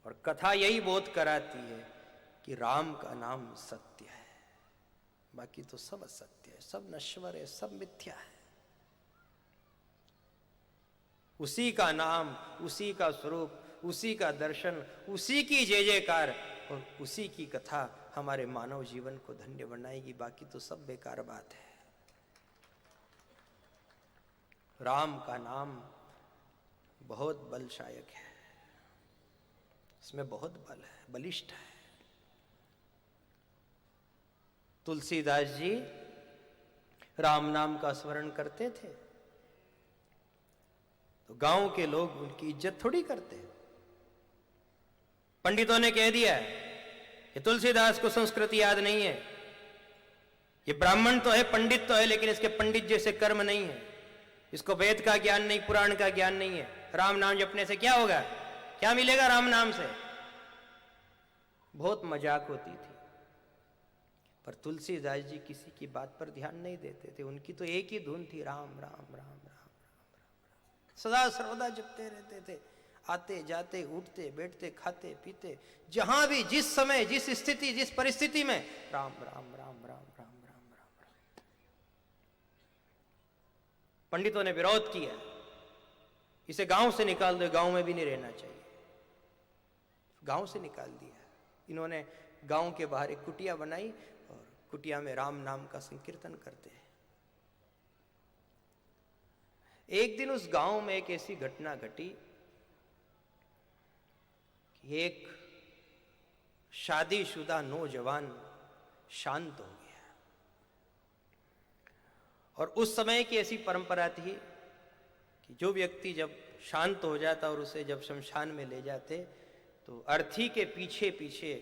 और कथा यही बोध कराती है कि राम का नाम सत्य है, बाकी तो सब असत्य है, सब नश्वर है, सब मिथ्या है। उसी का नाम, उसी का स्वरूप, उसी का दर्शन, उसी की जय जयकार और उसी की कथा हमारे मानव जीवन को धन्य बनाएगी, बाकी तो सब बेकार बात है। राम का नाम बहुत बलशायक है, इसमें बहुत बल है, बलिष्ठ है। तुलसीदास जी राम नाम का स्मरण करते थे तो गांव के लोग उनकी इज्जत थोड़ी करते। पंडितों ने कह दिया कि तुलसीदास को संस्कृति याद नहीं है, ये ब्राह्मण तो है, पंडित तो है, लेकिन इसके पंडित जैसे कर्म नहीं है, इसको वेद का ज्ञान नहीं, पुराण का ज्ञान नहीं है, राम नाम जपने से क्या होगा, क्या मिलेगा राम नाम से। बहुत मजाक होती थी, पर तुलसीदास जी किसी की बात पर ध्यान नहीं देते थे। उनकी तो एक ही धुन थी, राम राम राम राम राम राम, सदा सर्वदा जपते रहते थे। आते जाते, उठते बैठते, खाते पीते, जहां भी, जिस समय, जिस स्थिति, जिस परिस्थिति में राम राम राम राम राम राम राम राम। पंडितों ने विरोध किया, इसे गांव से निकाल दो, गांव में भी नहीं रहना चाहिए। गांव से निकाल दिया। इन्होंने गांव के बाहर एक कुटिया बनाई और कुटिया में राम नाम का संकीर्तन करते हैं। एक दिन उस गांव में एक ऐसी घटना घटी कि एक शादीशुदा नौजवान शांत हो गया। और उस समय की ऐसी परंपरा थी कि जो व्यक्ति जब शांत हो जाता और उसे जब शमशान में ले जाते तो अर्थी के पीछे पीछे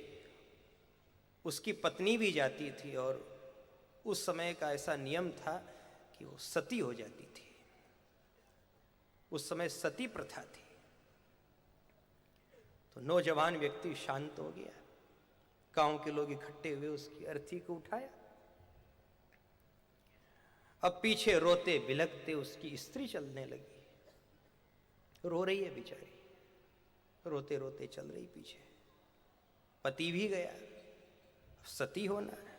उसकी पत्नी भी जाती थी, और उस समय का ऐसा नियम था कि वो सती हो जाती थी। उस समय सती प्रथा थी। तो नौजवान व्यक्ति शांत हो गया, गांव के लोग इकट्ठे हुए, उसकी अर्थी को उठाया। अब पीछे रोते बिलखते उसकी स्त्री चलने लगी, रो रही है बेचारी, रोते रोते चल रही पीछे। पति भी गया, सती होना है।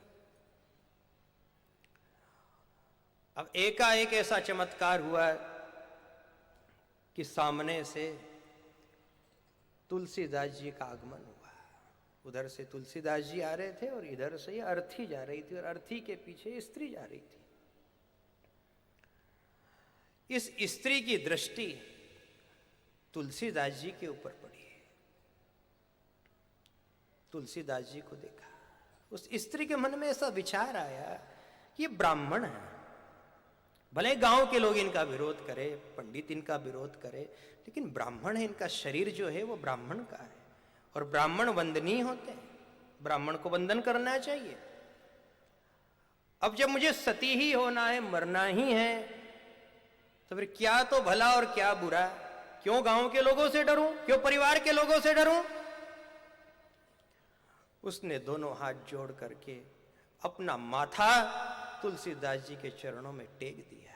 अब एकाएक ऐसा चमत्कार हुआ कि सामने से तुलसीदास जी का आगमन हुआ। उधर से तुलसीदास जी आ रहे थे और इधर से अर्थी जा रही थी, और अर्थी के पीछे स्त्री जा रही थी। इस स्त्री की दृष्टि तुलसीदास जी के ऊपर पड़ी। तुलसीदास जी को देखा, उस स्त्री के मन में ऐसा विचार आया कि ये ब्राह्मण है। भले गांव के लोग इनका विरोध करे, पंडित इनका विरोध करे, लेकिन ब्राह्मण है, इनका शरीर जो है वो ब्राह्मण का है, और ब्राह्मण वंदनीय होते हैं, ब्राह्मण को वंदन करना चाहिए। अब जब मुझे सती ही होना है, मरना ही है, तो फिर क्या तो भला और क्या बुरा। क्यों गांव के लोगों से डरूं, क्यों परिवार के लोगों से डरूं। उसने दोनों हाथ जोड़ करके अपना माथा तुलसीदास जी के चरणों में टेक दिया।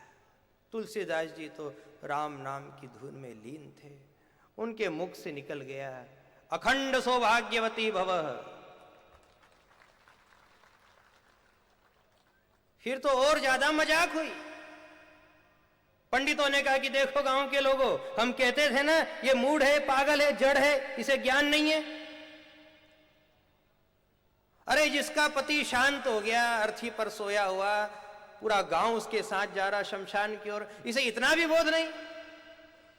तुलसीदास जी तो राम नाम की धुन में लीन थे। उनके मुख से निकल गया, अखंड सौभाग्यवती भव। फिर तो और ज्यादा मजाक हुई। पंडितों ने कहा कि देखो गांव के लोगों, हम कहते थे ना ये मूढ़ है, पागल है, जड़ है, इसे ज्ञान नहीं है। अरे जिसका पति शांत हो गया, अर्थी पर सोया हुआ, पूरा गांव उसके साथ जा रहा शमशान की ओर, इसे इतना भी बोध नहीं।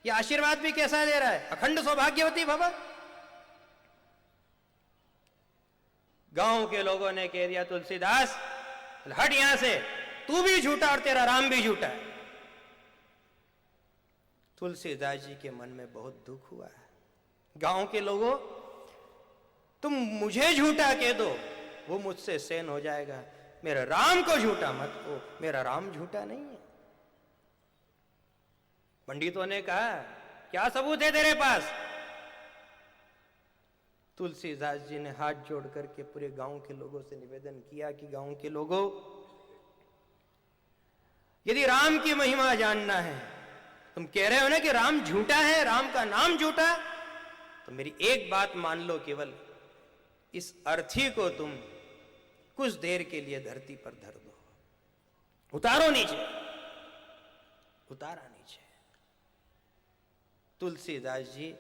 ये आशीर्वाद भी कैसा दे रहा है, अखंड सौभाग्यवती भव। गांव के लोगों ने कह दिया तुलसीदास हट यहां से, तू भी झूठा और तेरा राम भी झूठा। तुलसीदास जी के मन में बहुत दुख हुआ। गांव के लोगों, तुम मुझे झूठा कह दो, वो मुझसे सहन हो जाएगा, मेरे राम को झूठा मत कहो, मेरा राम झूठा नहीं है। पंडितों ने कहा क्या सबूत है तेरे पास। तुलसीदास जी ने हाथ जोड़ करके पूरे गांव के लोगों से निवेदन किया कि गांव के लोगों, यदि राम की महिमा जानना है, तुम कह रहे हो ना कि राम झूठा है, राम का नाम झूठा, तो मेरी एक बात मान लो, केवल इस अर्थी को तुम कुछ देर के लिए धरती पर धर दो, उतारो नीचे, उतारा नीचे। तुलसीदास जी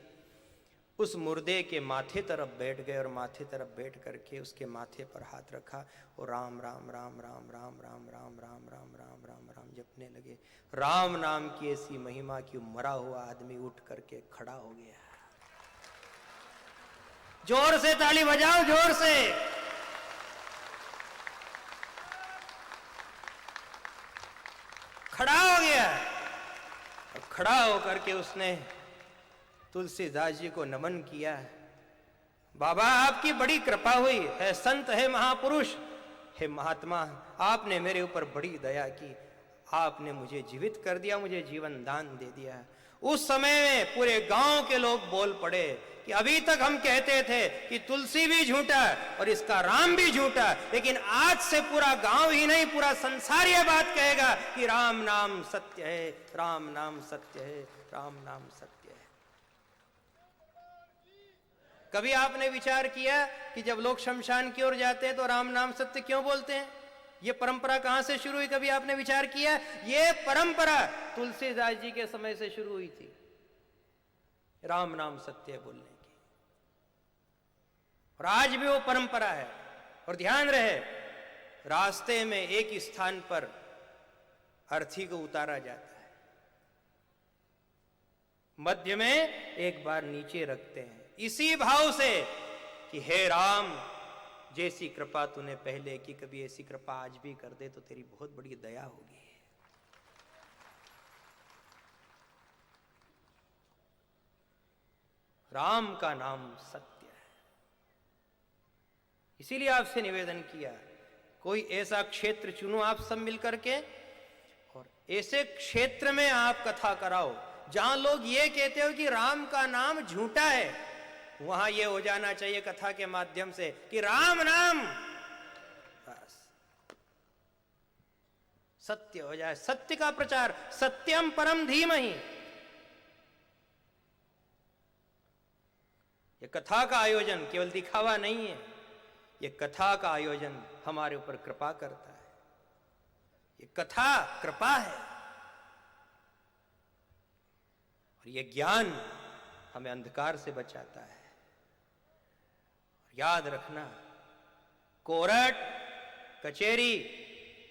उस मुर्दे के माथे तरफ बैठ गए और माथे तरफ बैठ करके उसके माथे पर हाथ रखा और राम राम राम राम राम राम राम राम राम राम राम राम जपने लगे। राम नाम की ऐसी महिमा कि मरा हुआ आदमी उठ करके खड़ा हो गया। जोर से ताली बजाओ, जोर से। खड़ा हो गया और खड़ा होकर के उसने तुलसीदास जी को नमन किया। बाबा आपकी बड़ी कृपा हुई है, संत है, महापुरुष है, महात्मा, आपने मेरे ऊपर बड़ी दया की, आपने मुझे जीवित कर दिया, मुझे जीवन दान दे दिया। उस समय में पूरे गांव के लोग बोल पड़े कि अभी तक हम कहते थे कि तुलसी भी झूठा और इसका राम भी झूठा, लेकिन आज से पूरा गांव ही नहीं पूरा संसार यह बात कहेगा कि राम नाम सत्य है, राम नाम सत्य है, राम नाम सत्य है। कभी आपने विचार किया कि जब लोग शमशान की ओर जाते हैं तो राम नाम सत्य क्यों बोलते हैं? ये परंपरा कहां से शुरू हुई? कभी आपने विचार किया? ये परंपरा तुलसीदास जी के समय से शुरू हुई थी, राम नाम सत्य बोलने की, और आज भी वो परंपरा है। और ध्यान रहे, रास्ते में एक स्थान पर अर्थी को उतारा जाता है, मध्य में एक बार नीचे रखते हैं, इसी भाव से कि हे राम, जैसी कृपा तूने पहले की, कभी ऐसी कृपा आज भी कर दे तो तेरी बहुत बड़ी दया होगी। राम का नाम सत्य है। इसीलिए आपसे निवेदन किया, कोई ऐसा क्षेत्र चुनो आप सब मिलकर के, और ऐसे क्षेत्र में आप कथा कराओ जहां लोग ये कहते हो कि राम का नाम झूठा है। वहां यह हो जाना चाहिए कथा के माध्यम से कि राम नाम बस सत्य हो जाए, सत्य का प्रचार, सत्यम परम धीमहि। ये कथा का आयोजन केवल दिखावा नहीं है, ये कथा का आयोजन हमारे ऊपर कृपा करता है। ये कथा कृपा है, और ये ज्ञान हमें अंधकार से बचाता है। याद रखना, कोरट, कचेरी,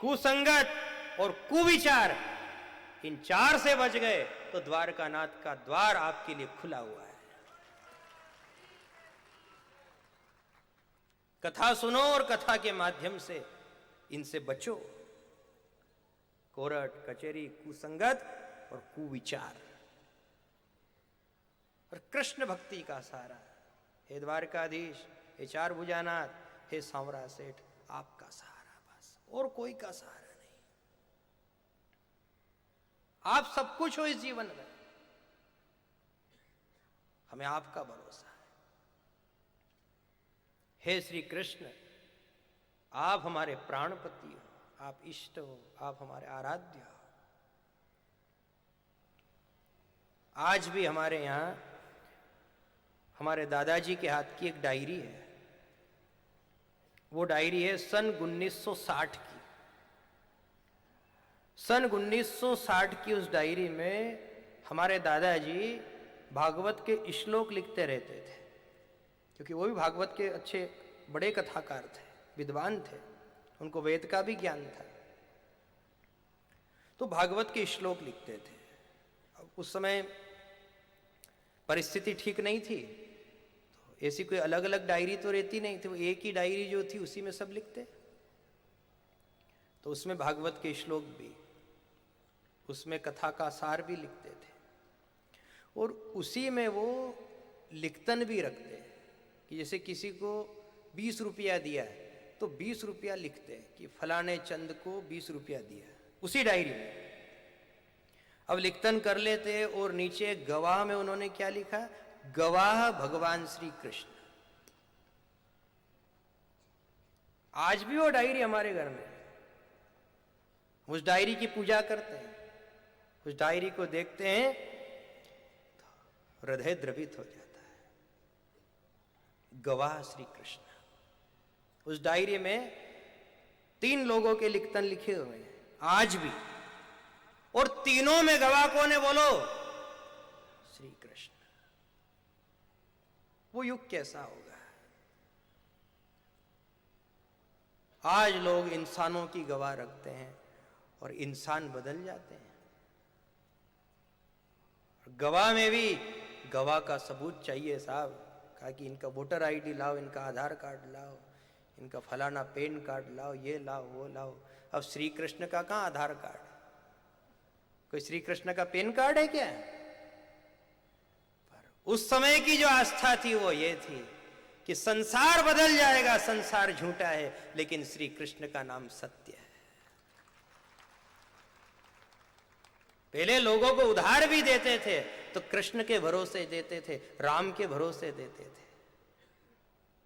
कुसंगत और कुविचार, इन चार से बच गए तो द्वारकानाथ का द्वार आपके लिए खुला हुआ है। कथा सुनो और कथा के माध्यम से इनसे बचो, कोरट, कचेरी, कुसंगत और कुविचार। और कृष्ण भक्ति का सहारा, हे द्वारकाधीश, हे चार भुजानाथ, हे सांवरा सेठ, आपका सहारा बस, और कोई का सहारा नहीं। आप सब कुछ हो इस जीवन में, हमें आपका भरोसा है। हे श्री कृष्ण, आप हमारे प्राणपति हो, आप इष्ट हो, आप हमारे आराध्य हो। आज भी हमारे यहां हमारे दादाजी के हाथ की एक डायरी है। वो डायरी है सन 1960 की। सन 1960 की उस डायरी में हमारे दादाजी भागवत के श्लोक लिखते रहते थे, क्योंकि वो भी भागवत के अच्छे बड़े कथाकार थे, विद्वान थे, उनको वेद का भी ज्ञान था। तो भागवत के श्लोक लिखते थे। अब उस समय परिस्थिति ठीक नहीं थी, तो ऐसी कोई अलग अलग डायरी तो रहती नहीं थी, वो एक ही डायरी जो थी उसी में सब लिखते। तो उसमें भागवत के श्लोक भी, उसमें कथा का सार भी लिखते थे, और उसी में वो लिखतन भी रखते कि जैसे किसी को 20 रुपया दिया है तो 20 रुपया लिखते कि फलाने चंद को 20 रुपया दिया, उसी डायरी में। अब लिखतन कर लेते, और नीचे गवाह में उन्होंने क्या लिखा, गवाह भगवान श्री कृष्ण। आज भी वो डायरी हमारे घर में, उस डायरी की पूजा करते हैं, उस डायरी को देखते हैं तो हृदय द्रवित हो जाता है। गवाह श्री कृष्ण। उस डायरी में 3 लोगों के लिखतन लिखे हुए हैं आज भी, और तीनों में गवाह कौन है बोलो? श्री कृष्ण। वो युग कैसा होगा? आज लोग इंसानों की गवाह रखते हैं और इंसान बदल जाते हैं। गवाह में भी गवाह का सबूत चाहिए साहब। कहा कि इनका वोटर आईडी लाओ, इनका आधार कार्ड लाओ, इनका फलाना पैन कार्ड लाओ, ये लाओ वो लाओ। अब श्री कृष्ण का कहाँ आधार कार्ड? कोई श्री कृष्ण का पैन कार्ड है क्या? पर उस समय की जो आस्था थी वो ये थी कि संसार बदल जाएगा, संसार झूठा है, लेकिन श्री कृष्ण का नाम सत्य है। पहले लोगों को उधार भी देते थे तो कृष्ण के भरोसे देते थे, राम के भरोसे देते थे।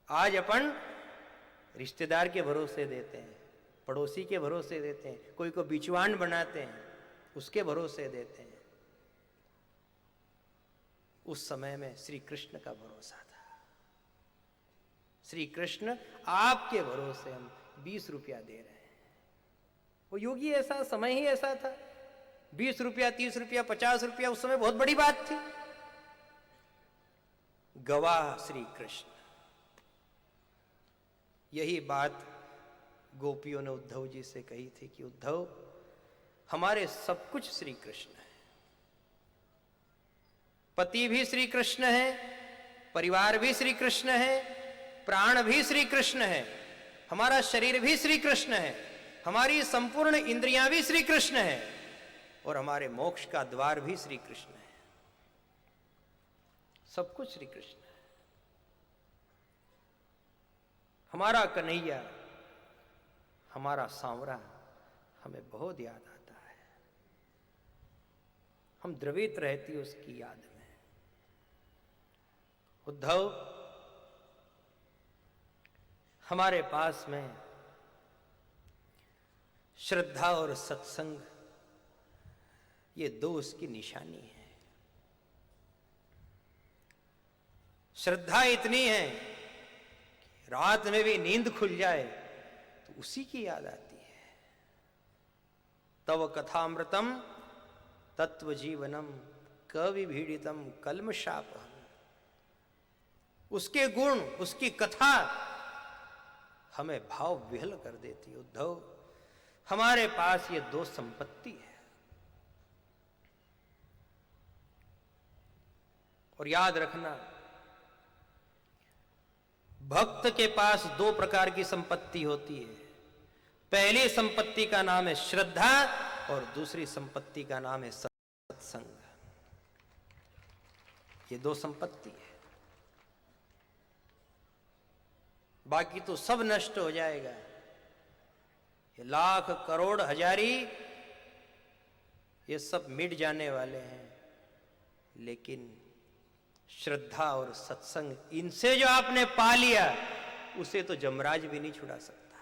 आज अपन रिश्तेदार के भरोसे देते हैं, पड़ोसी के भरोसे देते हैं, कोई को बिचवान बनाते हैं, उसके भरोसे देते हैं। उस समय में श्री कृष्ण का भरोसा था। श्री कृष्ण आपके भरोसे हम 20 रुपया दे रहे हैं। वो योगी ऐसा, समय ही ऐसा था। 20 रुपया, 30 रुपया, 50 रुपया उस समय बहुत बड़ी बात थी। गवाह श्री कृष्ण। यही बात गोपियों ने उद्धव जी से कही थी कि उद्धव, हमारे सब कुछ श्री कृष्ण है। पति भी श्री कृष्ण है, परिवार भी श्री कृष्ण है, प्राण भी श्री कृष्ण है, हमारा शरीर भी श्री कृष्ण है, हमारी संपूर्ण इंद्रियां भी श्री कृष्ण है, और हमारे मोक्ष का द्वार भी श्री कृष्ण है। सब कुछ श्री कृष्ण है। हमारा कन्हैया, हमारा सांवरा हमें बहुत याद आता है। हम द्रवित रहती उसकी याद में। उद्धव, हमारे पास में श्रद्धा और सत्संग, ये 2 उसकी निशानी है। श्रद्धा इतनी है कि रात में भी नींद खुल जाए तो उसी की याद आती है। तव कथामृतम तत्व जीवनम कविभीडितम कल्मषापहम। उसके गुण, उसकी कथा हमें भाव विह्वल कर देती। उद्धव, हमारे पास ये 2 संपत्ति है। और याद रखना, भक्त के पास 2 प्रकार की संपत्ति होती है। पहली संपत्ति का नाम है श्रद्धा और दूसरी संपत्ति का नाम है सत्संग। ये 2 संपत्ति है। बाकी तो सब नष्ट हो जाएगा। ये लाख करोड़ हजारी, ये सब मिट जाने वाले हैं, लेकिन श्रद्धा और सत्संग, इनसे जो आपने पा लिया उसे तो जमराज भी नहीं छुड़ा सकता।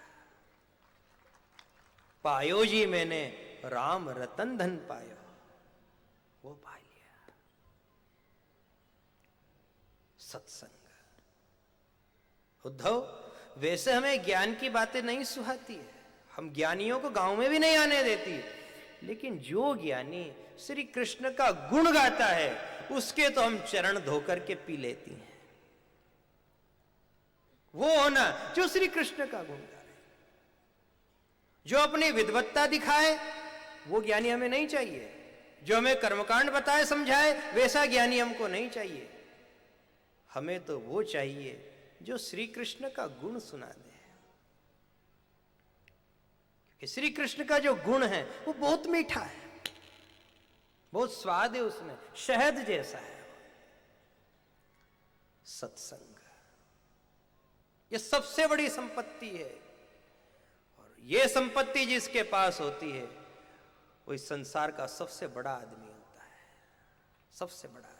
पायो जी मैंने राम रतन धन पायो, वो पा लिया सत्संग। उद्धव, वैसे हमें ज्ञान की बातें नहीं सुहाती है, हम ज्ञानियों को गांव में भी नहीं आने देती, लेकिन जो ज्ञानी श्री कृष्ण का गुण गाता है उसके तो हम चरण धोकर के पी लेती हैं। वो होना जो श्री कृष्ण का गुण गाए, जो अपनी विद्वत्ता दिखाए, वो ज्ञानी हमें नहीं चाहिए। जो हमें कर्मकांड बताए समझाए, वैसा ज्ञानी हमको नहीं चाहिए। हमें तो वो चाहिए जो श्री कृष्ण का गुण सुना दे। क्योंकि श्री कृष्ण का जो गुण है वो बहुत मीठा है, बहुत स्वाद है उसमें, शहद जैसा है। सत्संग, ये सबसे बड़ी संपत्ति है। और ये संपत्ति जिसके पास होती है वो इस संसार का सबसे बड़ा आदमी होता है। सबसे बड़ा आदमी।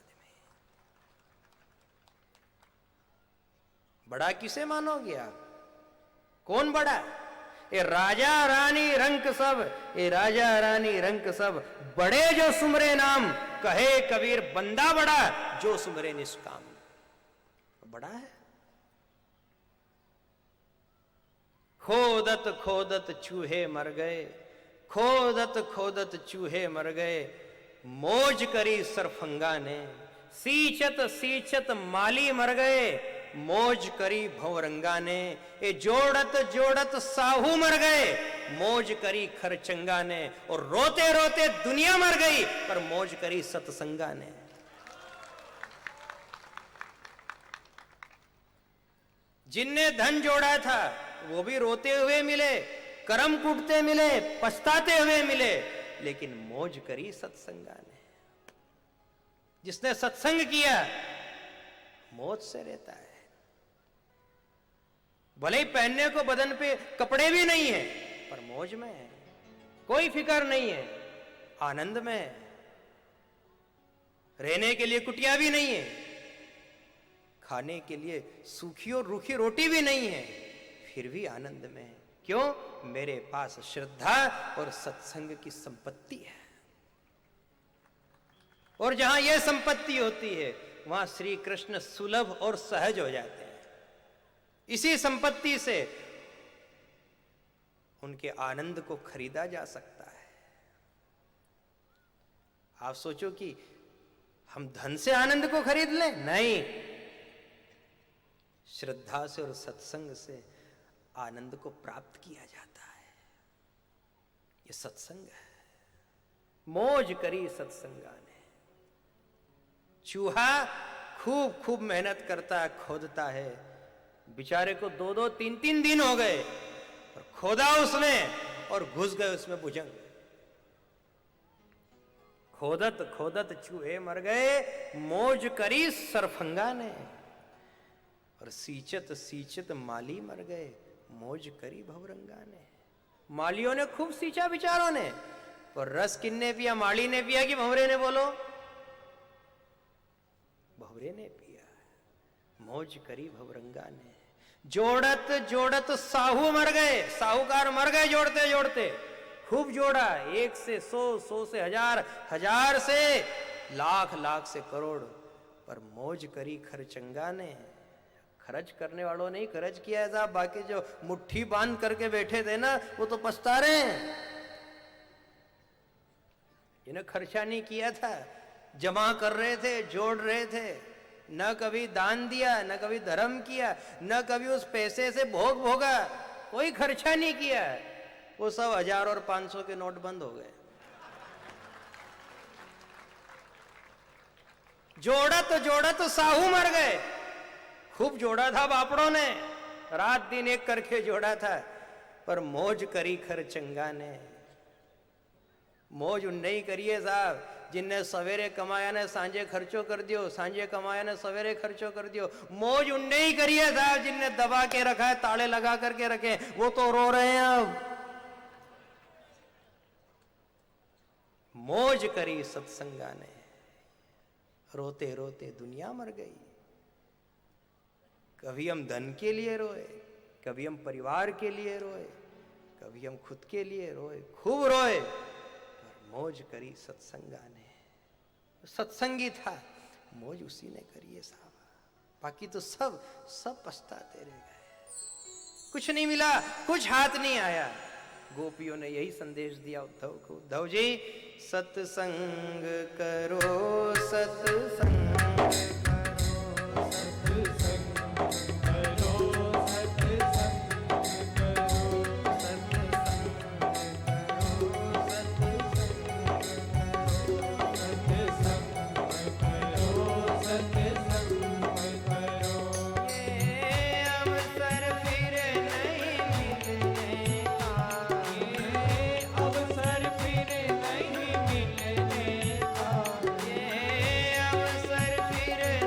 बड़ा किसे मानोगे आप? कौन बड़ा? ए राजा रानी रंक सब, ए राजा रानी रंक सब, बड़े जो सुमरे नाम, कहे कबीर बंदा बड़ा जो सुमरे निष्काम। बड़ा है खोदत खोदत चूहे मर गए, खोदत खोदत चूहे मर गए, मौज करी सरफंगा ने। सींचत सींचत माली मर गए, मौज करी भंवरंगा ने। ये जोड़त जोड़त साहू मर गए, मौज करी खरचंगा ने। और रोते रोते दुनिया मर गई, पर मौज करी सत्संगा ने। जिनने धन जोड़ा था वो भी रोते हुए मिले, कर्म कूटते मिले, पछताते हुए मिले, लेकिन मौज करी सत्संगा ने। जिसने सत्संग किया मौज से रहता है। भले ही पहनने को बदन पे कपड़े भी नहीं है, पर मौज में है, कोई फिक्र नहीं है, आनंद में है। रहने के लिए कुटिया भी नहीं है, खाने के लिए सूखी और रूखी रोटी भी नहीं है, फिर भी आनंद में है। क्यों? मेरे पास श्रद्धा और सत्संग की संपत्ति है। और जहां यह संपत्ति होती है वहां श्री कृष्ण सुलभ और सहज हो जाते हैं। इसी संपत्ति से उनके आनंद को खरीदा जा सकता है। आप सोचो कि हम धन से आनंद को खरीद लें? नहीं, श्रद्धा से और सत्संग से आनंद को प्राप्त किया जाता है। ये सत्संग है। मौज करी सत्संगा ने। चूहा खूब खूब मेहनत करता है, खोदता है। बेचारे को 2-2, 3-3 दिन हो गए और खोदा उसने और घुस गए उसमें भुजंग। खोदत खोदत चूहे मर गए, मौज करी सरफंगा ने। और सींचत सींचत माली मर गए, मौज करी भवरंगा ने। मालियों ने खूब सींचा बिचारों ने, और रस किन्ने पिया? माली ने पिया कि भंवरे ने? बोलो, भंवरे ने पिया। मौज करी भवरंगा ने। जोड़त जोड़त साहू मर गए, साहूकार मर गए जोड़ते जोड़ते। खूब जोड़ा, 1 से 100, 100 से 1000, 1000 से लाख, लाख से करोड़, पर मौज करी खरचंगा ने। खर्च करने वालों ने ही खर्च किया है साहब, बाकी जो मुट्ठी बांध करके बैठे थे ना, वो तो पछता रहे हैं। जिन्हें खर्चा नहीं किया था, जमा कर रहे थे, जोड़ रहे थे, न कभी दान दिया, न कभी धर्म किया, न कभी उस पैसे से भोग भोगा, कोई खर्चा नहीं किया, वो सब 1000 और 500 के नोट बंद हो गए। जोड़त जोड़त साहू मर गए। खूब जोड़ा था बापड़ों ने, रात दिन एक करके जोड़ा था, पर मौज करी खरचंगा ने। मौज उन्ने ही करिए साहब जिनने सवेरे कमाया ने सांझे खर्चो कर दियो, सांझे कमाया ने सवेरे खर्चो कर दियो। मौज उन्ने ही करिए साहब जिनने दबा के रखा है, ताले लगा करके रखे, वो तो रो रहे हैं अब। मौज करी सत्संगा ने। रोते रोते दुनिया मर गई। कभी हम धन के लिए रोए, कभी हम परिवार के लिए रोए, कभी हम खुद के लिए रोए, खूब रोए, पर मौज करी सत्संगा ने। सत्संगी था, मौज उसी ने करी है साहब। बाकी तो सब पछताते रह गए। कुछ नहीं मिला, कुछ हाथ नहीं आया। गोपियों ने यही संदेश दिया उद्धव को, उद्धव जी सत्संग करो, सत्संग फिर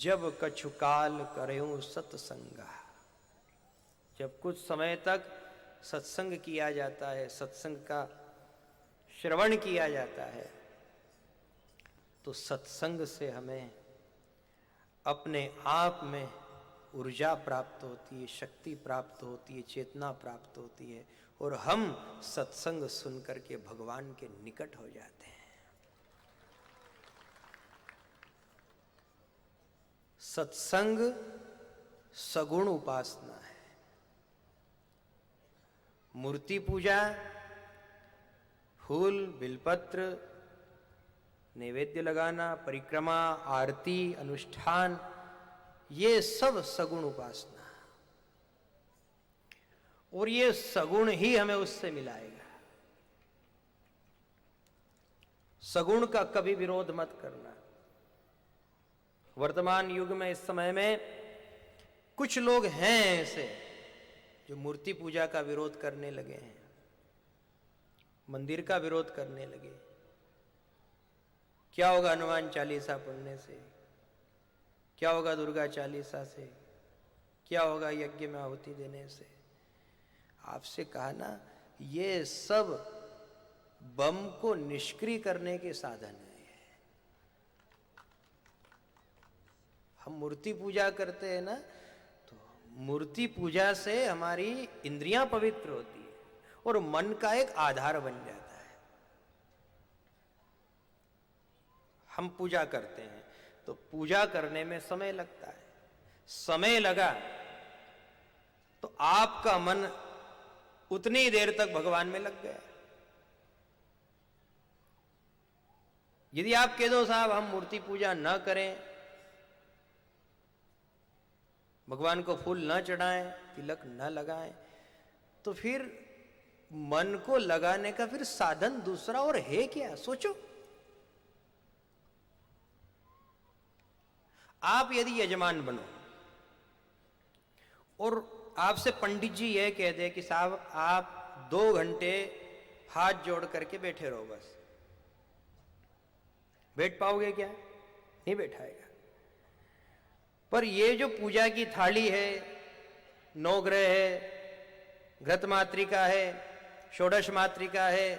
जब कछु काल करयूं सत्संगा। जब कुछ समय तक सत्संग किया जाता है, सत्संग का श्रवण किया जाता है, तो सत्संग से हमें अपने आप में ऊर्जा प्राप्त होती है, शक्ति प्राप्त होती है, चेतना प्राप्त होती है, और हम सत्संग सुनकर के भगवान के निकट हो जाते हैं। सत्संग सगुण उपासना है। मूर्ति पूजा, फूल बिलपत्र, नैवेद्य लगाना, परिक्रमा, आरती, अनुष्ठान, ये सब सगुण उपासना, और ये सगुण ही हमें उससे मिलाएगा। सगुण का कभी विरोध मत करना। वर्तमान युग में, इस समय में कुछ लोग हैं ऐसे जो मूर्ति पूजा का विरोध करने लगे हैं, मंदिर का विरोध करने लगे। क्या होगा हनुमान चालीसा पढ़ने से? क्या होगा दुर्गा चालीसा से? क्या होगा यज्ञ में आहुति देने से? आपसे कहा ना, ये सब बम को निष्क्रिय करने के साधन है। हम मूर्ति पूजा करते हैं ना, तो मूर्ति पूजा से हमारी इंद्रियां पवित्र होती है और मन का एक आधार बन जाता है। हम पूजा करते हैं तो पूजा करने में समय लगता है। समय लगा तो आपका मन उतनी देर तक भगवान में लग गया। यदि आप कह दो साहब हम मूर्ति पूजा न करें, भगवान को फूल न चढ़ाएं, तिलक न लगाएं, तो फिर मन को लगाने का फिर साधन दूसरा और है क्या? सोचो। आप यदि यजमान बनो और आपसे पंडित जी यह कह दे कि साहब आप 2 घंटे हाथ जोड़ करके बैठे रहो, बस, बैठ पाओगे क्या? नहीं बैठाएगा। पर ये जो पूजा की थाली है, नवग्रह है, घृत मातृका है, षोडश मातृका है,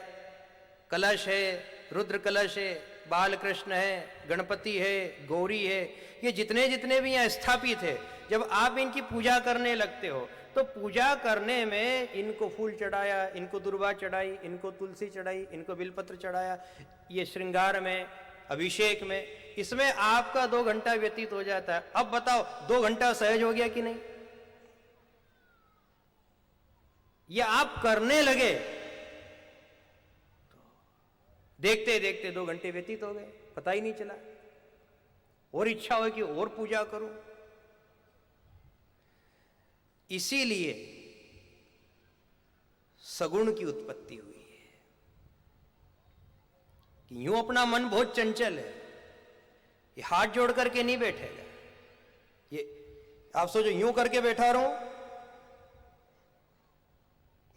कलश है, रुद्र कलश है, बाल कृष्ण है, गणपति है, गौरी है, ये जितने जितने भी यहाँ स्थापित है, जब आप इनकी पूजा करने लगते हो तो पूजा करने में इनको फूल चढ़ाया, इनको दुर्वा चढ़ाई, इनको तुलसी चढ़ाई, इनको बिलपत्र चढ़ाया, ये श्रृंगार में, अभिषेक में, इसमें आपका 2 घंटा व्यतीत हो जाता है। अब बताओ 2 घंटा सहज हो गया कि नहीं? ये आप करने लगे तो देखते देखते 2 घंटे व्यतीत हो गए, पता ही नहीं चला। और इच्छा हो कि और पूजा करूं। इसीलिए सगुण की उत्पत्ति हुई है कि यूं अपना मन बहुत चंचल है, ये हाथ जोड़ करके नहीं बैठेगा। ये आप सोचो यूं करके बैठा रहूं,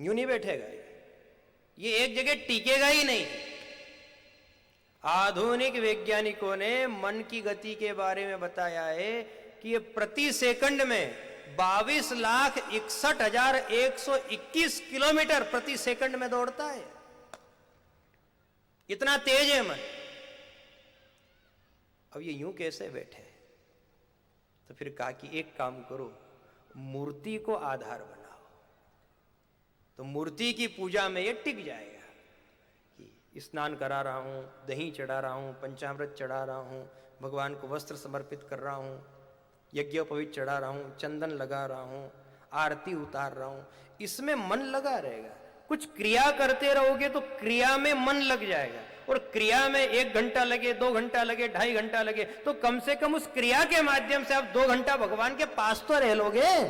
यूं नहीं बैठेगा, ये एक जगह टिकेगा ही नहीं। आधुनिक वैज्ञानिकों ने मन की गति के बारे में बताया है कि ये प्रति सेकंड में 22,61,121 किलोमीटर प्रति सेकंड में दौड़ता है। इतना तेज है मन। अब ये यूं कैसे बैठे? तो फिर कहा कि एक काम करो, मूर्ति को आधार बनाओ, तो मूर्ति की पूजा में ये टिक जाएगा। कि स्नान करा रहा हूं, दही चढ़ा रहा हूं, पंचामृत चढ़ा रहा हूं, भगवान को वस्त्र समर्पित कर रहा हूं, यज्ञोपवीत चढ़ा रहा हूं, चंदन लगा रहा हूं, आरती उतार रहा हूं, इसमें मन लगा रहेगा। कुछ क्रिया करते रहोगे तो क्रिया में मन लग जाएगा, और क्रिया में 1 घंटा लगे, 2 घंटा लगे, 2.5 घंटा लगे, तो कम से कम उस क्रिया के माध्यम से आप 2 घंटा भगवान के पास तो रह लोगे,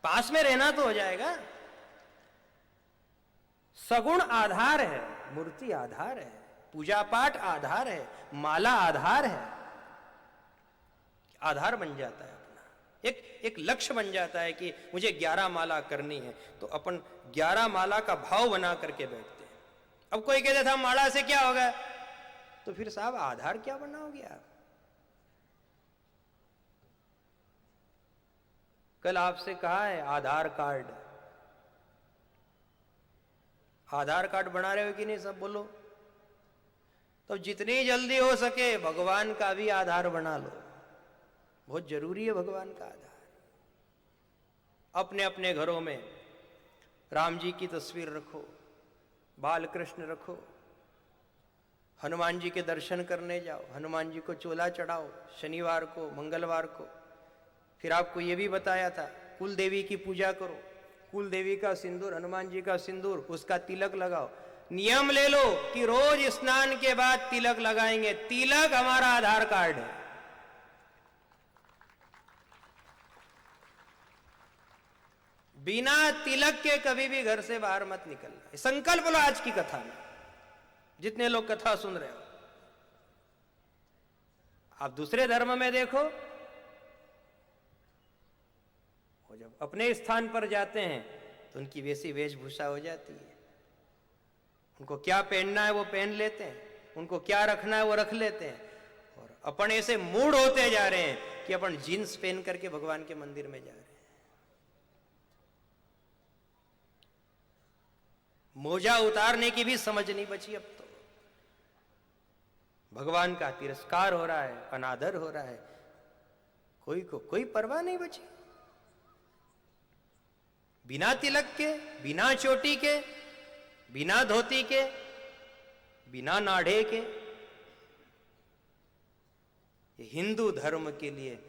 पास में रहना तो हो जाएगा। सगुण आधार है, मूर्ति आधार है, पूजा पाठ आधार है, माला आधार है, आधार बन जाता है अपना। एक लक्ष्य बन जाता है कि मुझे 11 माला करनी है, तो अपन 11 माला का भाव बना करके बैठते हैं। अब कोई कहते था माला से क्या होगा, तो फिर साहब आधार क्या बनाओगे आप? कल आपसे कहा है आधार कार्ड, आधार कार्ड बना रहे हो कि नहीं सब बोलो। तो जितनी जल्दी हो सके भगवान का भी आधार बना लो, बहुत जरूरी है भगवान का आधार। अपने अपने घरों में राम जी की तस्वीर रखो, बाल कृष्ण रखो, हनुमान जी के दर्शन करने जाओ, हनुमान जी को चोला चढ़ाओ शनिवार को मंगलवार को। फिर आपको ये भी बताया था कुल देवी की पूजा करो, कुल देवी का सिंदूर, हनुमान जी का सिंदूर, उसका तिलक लगाओ। नियम ले लो कि रोज स्नान के बाद तिलक लगाएंगे। तिलक हमारा आधार कार्ड है। बिना तिलक के कभी भी घर से बाहर मत निकलना। संकल्प लो आज की कथा में, जितने लोग कथा सुन रहे हो। आप दूसरे धर्म में देखो, वो जब अपने स्थान पर जाते हैं तो उनकी वैसी वेशभूषा हो जाती है। उनको क्या पहनना है वो पहन लेते हैं, उनको क्या रखना है वो रख लेते हैं। और अपन ऐसे मूड होते जा रहे हैं कि अपन जीन्स पहन करके भगवान के मंदिर में जा रहे हैं। मोजा उतारने की भी समझ नहीं बची अब तो। भगवान का तिरस्कार हो रहा है, अनादर हो रहा है, कोई परवाह नहीं बची। बिना तिलक के, बिना चोटी के, बिना धोती के, बिना नाढ़े के, ये हिंदू धर्म के लिए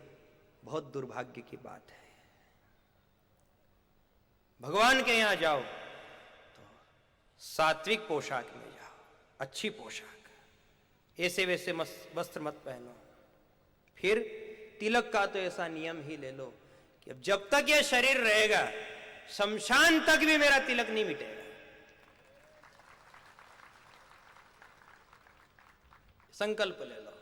बहुत दुर्भाग्य की बात है। भगवान के यहां जाओ तो सात्विक पोशाक में जाओ, अच्छी पोशाक, ऐसे वैसे वस्त्र मत पहनो। फिर तिलक का तो ऐसा नियम ही ले लो कि अब जब तक ये शरीर रहेगा शमशान तक भी मेरा तिलक नहीं मिटेगा। संकल्प ले लो।